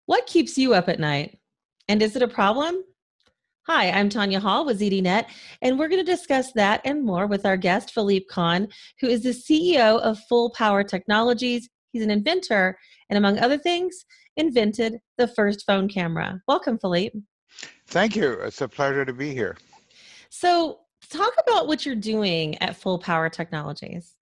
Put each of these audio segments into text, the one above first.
What keeps you up at night? And is it a problem? Hi, I'm Tanya Hall with ZDNet, and we're going to discuss that and more with our guest, Philippe Kahn, who is the CEO of Full Power Technologies. He's an inventor, and among other things, invented the first phone camera. Welcome, Philippe. Thank you. It's a pleasure to be here. So, talk about what you're doing at Full Power Technologies.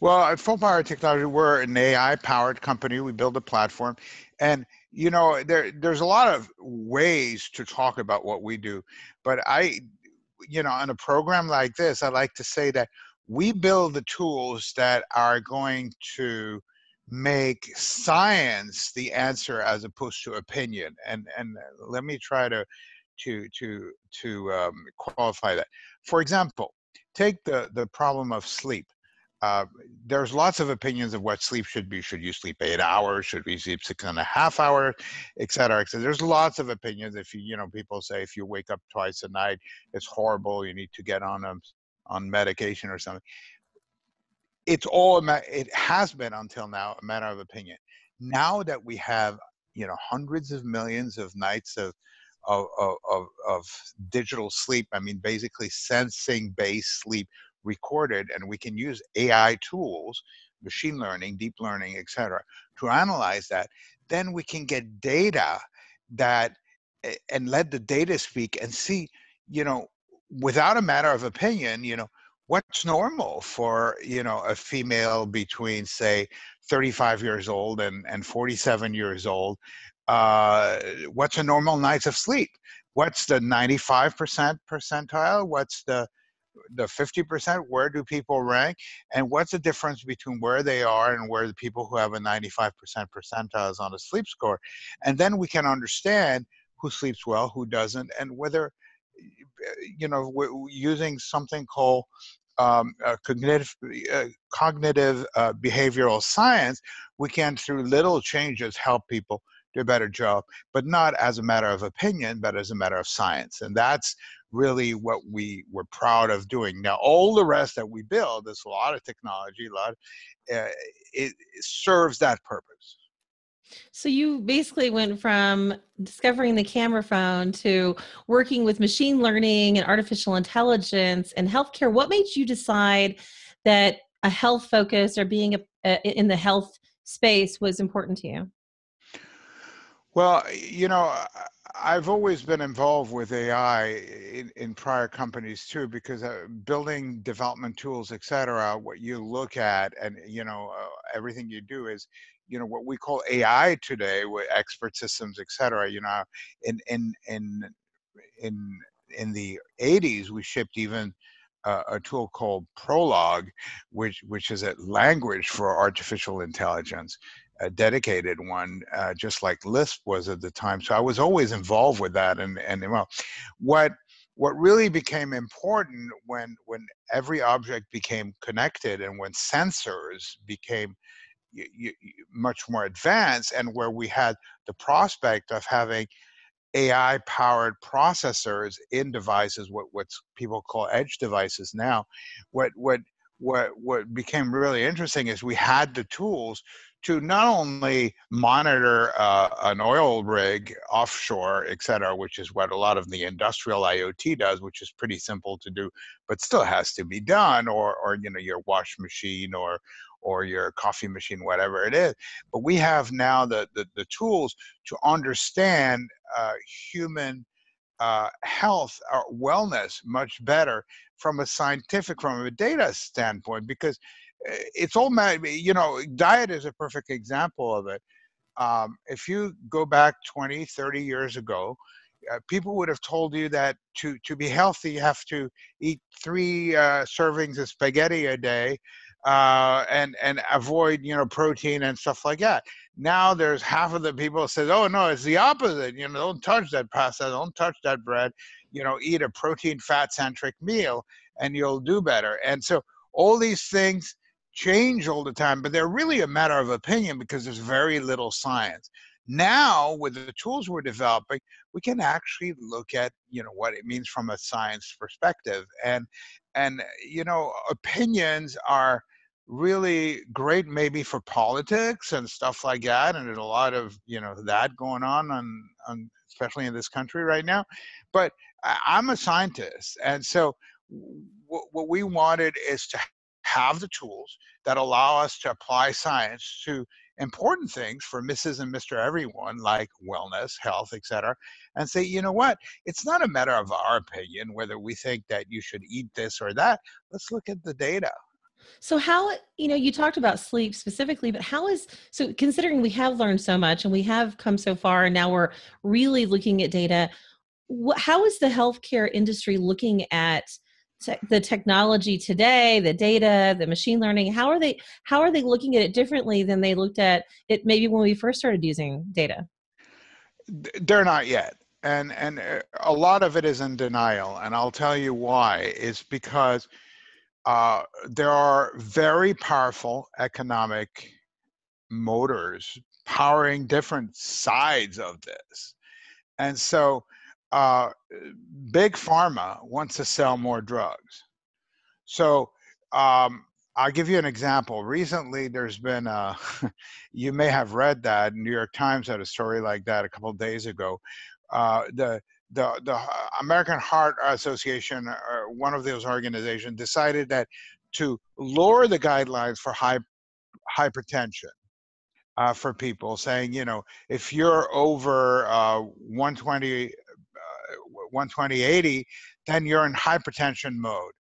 Well, at Full Power Technology, we're an AI-powered company. We build a platform, and there's a lot of ways to talk about what we do. But on a program like this, I like to say that we build the tools that are going to make science the answer as opposed to opinion. And let me try to qualify that. For example, take the problem of sleep. Uh, there's lots of opinions of what sleep should be. Should you sleep 8 hours? Should we sleep 6.5 hours, et cetera, et cetera. There's lots of opinions. If people say if you wake up twice a night, it's horrible. You need to get on medication or something. It has been until now a matter of opinion. Now that we have hundreds of millions of nights of digital sleep, I mean basically sensing based sleep recorded, and we can use AI tools, machine learning, deep learning, etc., to analyze that, then we can get data that and let the data speak and see, without a matter of opinion, what's normal for a female between say 35 years old and 47 years old. What's a normal nights of sleep? What's the 95% percentile? What's the 50%? Where do people rank? And what's the difference between where they are and where the people who have a 95% percentile is on a sleep score? And then we can understand who sleeps well, who doesn't, and whether, we're using something called cognitive behavioral science, we can, through little changes, help people do a better job, but not as a matter of opinion, but as a matter of science. And that's really what we're proud of doing. Now, all the rest that we build, there's a lot of technology, it serves that purpose. So you basically went from discovering the camera phone to working with machine learning and artificial intelligence and healthcare. What made you decide that a health focus or being in the health space was important to you? Well, I've always been involved with AI in prior companies too, because building development tools, et cetera, what you look at and, everything you do is, what we call AI today with expert systems, et cetera, in, in, in, in, in the 80s, we shipped even a tool called Prologue, which is a language for artificial intelligence, a dedicated one, just like Lisp was at the time. So I was always involved with that. And well, what really became important when every object became connected and when sensors became much more advanced, and where we had the prospect of having AI-powered processors in devices, what's people call edge devices now. What became really interesting is we had the tools to not only monitor an oil rig offshore, et cetera, which is what a lot of the industrial IoT does, which is pretty simple to do, but still has to be done, or your wash machine or your coffee machine, whatever it is. But we have now the tools to understand human health or wellness much better from a data standpoint, because it's all, diet is a perfect example of it. If you go back 20, 30 years ago, people would have told you that to be healthy, you have to eat 3 servings of spaghetti a day, and avoid protein and stuff like that. Now there's half of the people says, oh no, it's the opposite. Don't touch that pasta, don't touch that bread. Eat a protein fat centric meal and you'll do better. And so all these things change all the time, but they're really a matter of opinion because there's very little science. Now, with the tools we're developing, we can actually look at what it means from a science perspective, and opinions are really great maybe for politics and stuff like that, and there's a lot of that going on especially in this country right now. But I'm a scientist, and so what we wanted is to have the tools that allow us to apply science to important things for Mrs. and Mr. Everyone, like wellness, health, etc., and say, you know what, it's not a matter of our opinion whether we think that you should eat this or that. Let's look at the data. So how, you talked about sleep specifically, but so considering we have learned so much and we have come so far and now we're really looking at data, how is the healthcare industry looking at the technology today, the data, the machine learning? How are they looking at it differently than they looked at it maybe when we first started using data? They're not yet. And a lot of it is in denial. And I'll tell you why. It's because there are very powerful economic motors powering different sides of this. And so uh, big pharma wants to sell more drugs. So I'll give you an example. Recently, there's been you may have read that New York Times had a story like that a couple of days ago. The American Heart Association, one of those organizations, decided that to lower the guidelines for hypertension for people, saying, if you're over 120, 120/80, then you're in hypertension mode.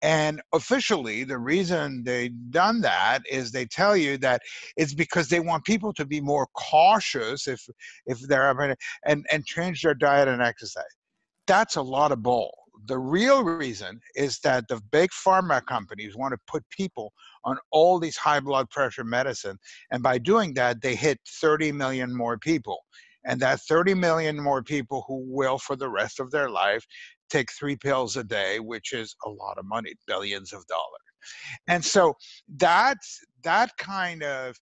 And officially, the reason they've done that is they tell you that it's because they want people to be more cautious if they're having and change their diet and exercise. That's a lot of bull. The real reason is that the big pharma companies want to put people on all these high blood pressure medicine, and by doing that, they hit 30 million more people. And that 30 million more people who will, for the rest of their life, take 3 pills a day, which is a lot of money, billions of dollars. And so that kind of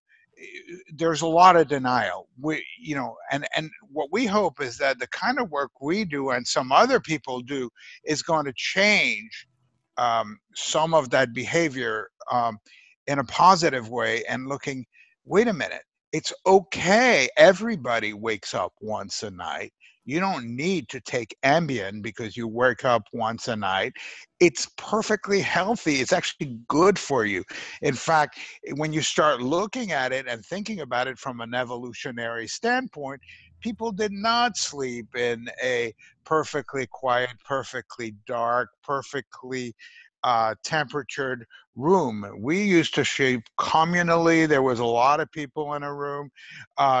there's a lot of denial. And what we hope is that the kind of work we do and some other people do is going to change some of that behavior in a positive way, and looking, wait a minute, it's okay. Everybody wakes up once a night. You don't need to take Ambien because you wake up once a night. It's perfectly healthy. It's actually good for you. In fact, when you start looking at it and thinking about it from an evolutionary standpoint, people did not sleep in a perfectly quiet, perfectly dark, perfectly temperatured room. We used to sleep communally. There was a lot of people in a room.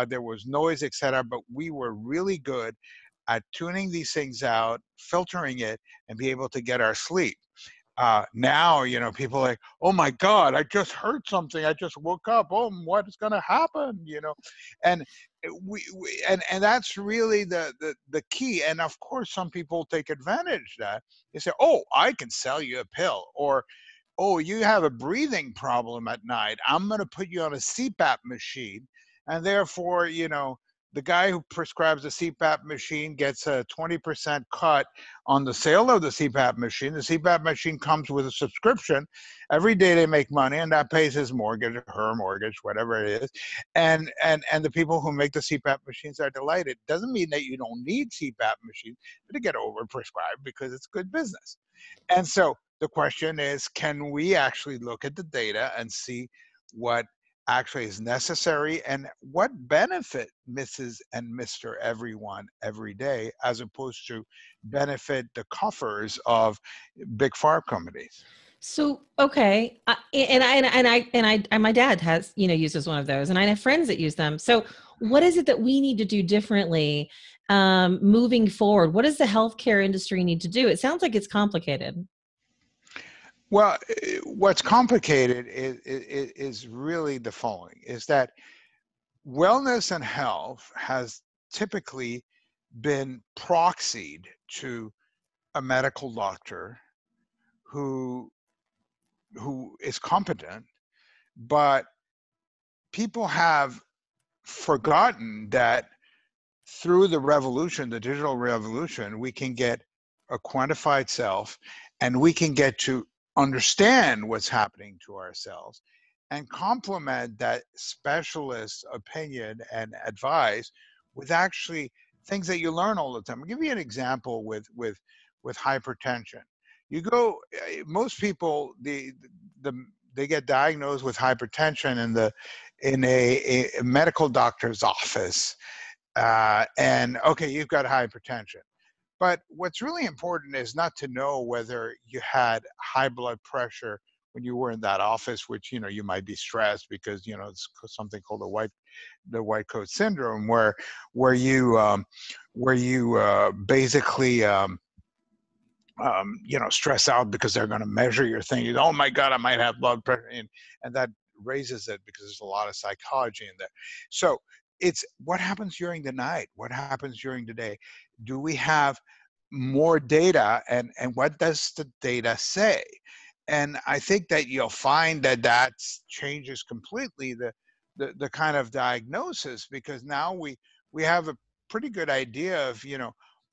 There was noise, etc. But we were really good at tuning these things out, filtering it, and be able to get our sleep. Now, people are like, oh my God, I just heard something. I just woke up. Oh, what is going to happen? And and that's really the key. And of course, some people take advantage of that. They say, oh, I can sell you a pill, or oh, you have a breathing problem at night. I'm going to put you on a CPAP machine. And therefore, the guy who prescribes a CPAP machine gets a 20% cut on the sale of the CPAP machine. The CPAP machine comes with a subscription. Every day they make money, and that pays his mortgage, her mortgage, whatever it is. And the people who make the CPAP machines are delighted. Doesn't mean that you don't need CPAP machines, but they get overprescribed because it's good business. And so the question is, can we actually look at the data and see what actually is necessary and what benefit Mrs. and Mr. Everyone every day, as opposed to benefit the coffers of big pharma companies? So okay, and my dad has uses one of those, and I have friends that use them. So what is it that we need to do differently moving forward? What does the healthcare industry need to do? It sounds like it's complicated. Well, what's complicated is really the following: is that wellness and health has typically been proxied to a medical doctor who is competent, but people have forgotten that through the revolution, the digital revolution, we can get a quantified self, and we can get to understand what's happening to ourselves, and complement that specialist opinion and advice with actually things that you learn all the time. I'll give you an example with hypertension. You go, most people, the they get diagnosed with hypertension in a medical doctor's office, and okay, you've got hypertension. But what's really important is not to know whether you had high blood pressure when you were in that office, which you might be stressed because it's something called the white coat syndrome, where you basically stress out because they're going to measure your thing. Oh my God, I might have blood pressure, and that raises it because there's a lot of psychology in there. So it's what happens during the night, what happens during the day. Do we have more data, and what does the data say? And I think that you'll find that changes completely the kind of diagnosis, because now we have a pretty good idea of,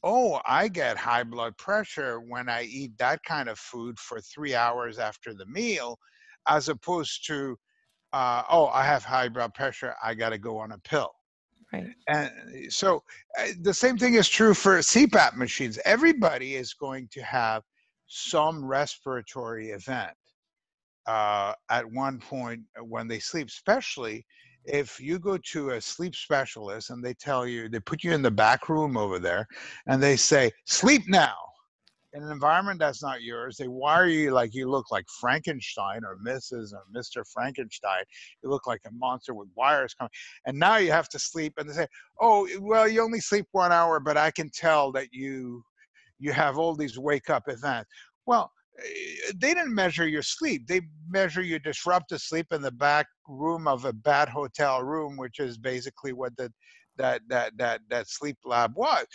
oh, I get high blood pressure when I eat that kind of food for 3 hours after the meal, as opposed to, oh, I have high blood pressure, I got to go on a pill. Right. And so the same thing is true for CPAP machines. Everybody is going to have some respiratory event at one point when they sleep, especially if you go to a sleep specialist and they put you in the back room over there and they say, sleep now. In an environment that's not yours, they wire you like you look like Frankenstein or Mrs. or Mr. Frankenstein. You look like a monster with wires coming. And now you have to sleep. And they say, oh, well, you only sleep 1 hour, but I can tell that you have all these wake up events. Well, they didn't measure your sleep. They measure your disrupted sleep in the back room of a bad hotel room, which is basically what that sleep lab was.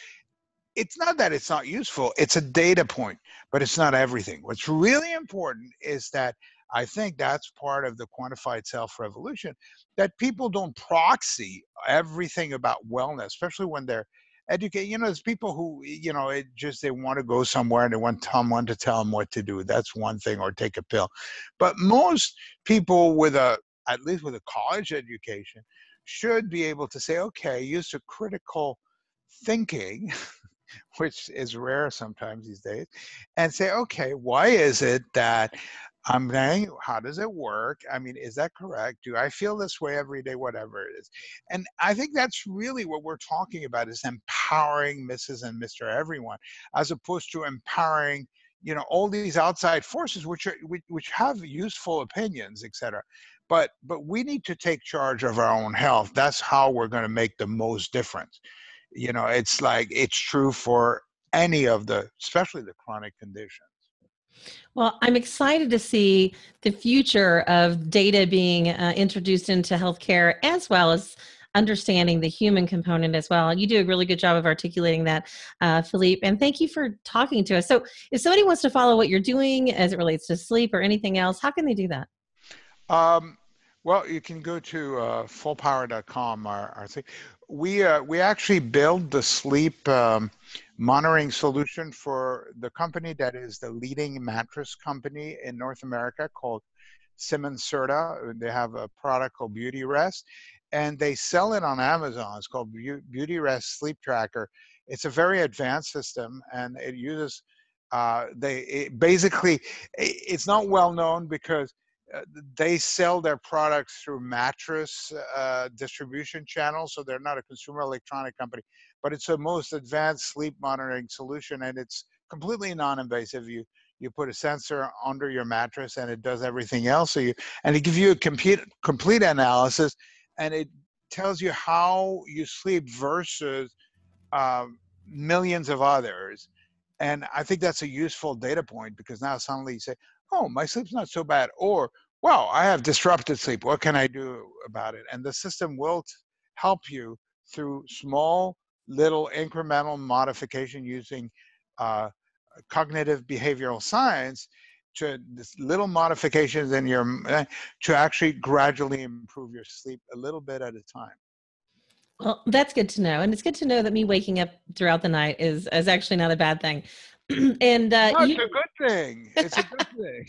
It's not that it's not useful, it's a data point, but it's not everything. What's really important is that I think that's part of the quantified self revolution, that people don't proxy everything about wellness, especially when they're educated. There's people who, they want to go somewhere and they want someone to tell them what to do. That's one thing, or take a pill. But most people at least with a college education, should be able to say, okay, use a critical thinking, which is rare sometimes these days, and say, okay, why is it that I'm saying, how does it work? I mean, is that correct? Do I feel this way every day? Whatever it is. And I think that's really what we're talking about, is empowering Mrs. and Mr. Everyone, as opposed to empowering, all these outside forces, which have useful opinions, etc. But we need to take charge of our own health. That's how we're going to make the most difference. It's like, it's true for any of especially the chronic conditions. Well, I'm excited to see the future of data being introduced into healthcare, as well as understanding the human component as well. You do a really good job of articulating that, Philippe, and thank you for talking to us. So if somebody wants to follow what you're doing as it relates to sleep or anything else, how can they do that? Well, you can go to fullpower.com. Our thing. We actually build the sleep monitoring solution for the company that is the leading mattress company in North America, called Simmons Serta. They have a product called Beauty Rest, and they sell it on Amazon. It's called Beauty Rest Sleep Tracker. It's a very advanced system, and it uses basically, it's not well known because they sell their products through mattress distribution channels, so they're not a consumer electronic company, but it's the most advanced sleep monitoring solution, and it's completely non-invasive. You put a sensor under your mattress and it does everything else. And it gives you a complete analysis, and it tells you how you sleep versus millions of others. And I think that's a useful data point, because now suddenly you say, oh, my sleep's not so bad, or, wow, I have disrupted sleep. What can I do about it? And the system will help you through small, little incremental modification using cognitive behavioral science, to this little modifications in your, to actually gradually improve your sleep a little bit at a time. Well, that's good to know. And it's good to know that me waking up throughout the night is actually not a bad thing. And No, it's a good thing. It's a good thing.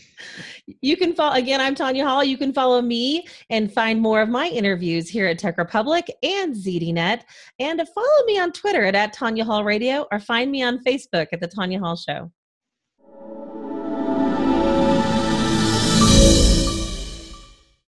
you can follow, again, I'm Tanya Hall. You can follow me and find more of my interviews here at Tech Republic and ZDNet. And follow me on Twitter at Tanya Hall Radio, or find me on Facebook at The Tanya Hall Show.